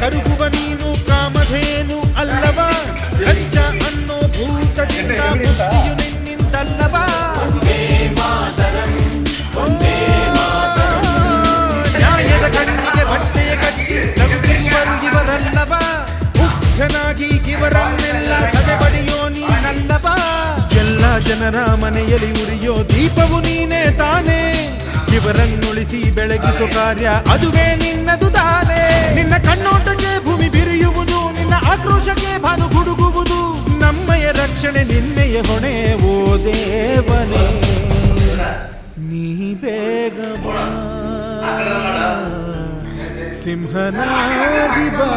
ಕರುಗುವ ನೀನು ಕಾಮಧೇನು ಅಲ್ಲವ ಲಂಚ ಅನ್ನೋ ಭೂತದಿಂದ ಮುಕ್ತಿಯು ನಿನ್ನಿಂದಲ್ಲವ ನ್ಯಾಯದ ಕಣ್ಣಿಗೆ ಬಟ್ಟೆಯ ಕಟ್ಟಿ ನಗುತ್ತಿರುವರು ಇವರಲ್ಲವ ಮುಖ್ಯನಾಗಿ ಇವರನ್ನೆಲ್ಲ ಸದೆಬಡಿಯೋ ನೀನಲ್ಲವ ಎಲ್ಲ ಜನರ ಮನೆಯಲ್ಲಿ ಉರಿಯೋ ದೀಪವು ನೀನೇ ತಾನೇ ಇವರನ್ನುಳಿಸಿ ಬೆಳಗಿಸೋ ಕಾರ್ಯ ಅದುವೇ ನಿನ್ನದು ತಾನೇ ನಿನ್ನ ಕಣ್ಣೋಟಕ್ಕೆ ಭೂಮಿ ಬಿರಿಯುವುದು ನಿನ್ನ ಆಕ್ರೋಶಕ್ಕೆ ಭಾನು ಗುಡುಗುವುದು ನಮ್ಮಯ ರಕ್ಷಣೆ ನಿನ್ನೆಯ ಹೊಣೆ ಓ ದೇವನೇ ನೀ ಬೇಗ ಬಾ ಸಿಂಹನಾಗಿ ಬಾ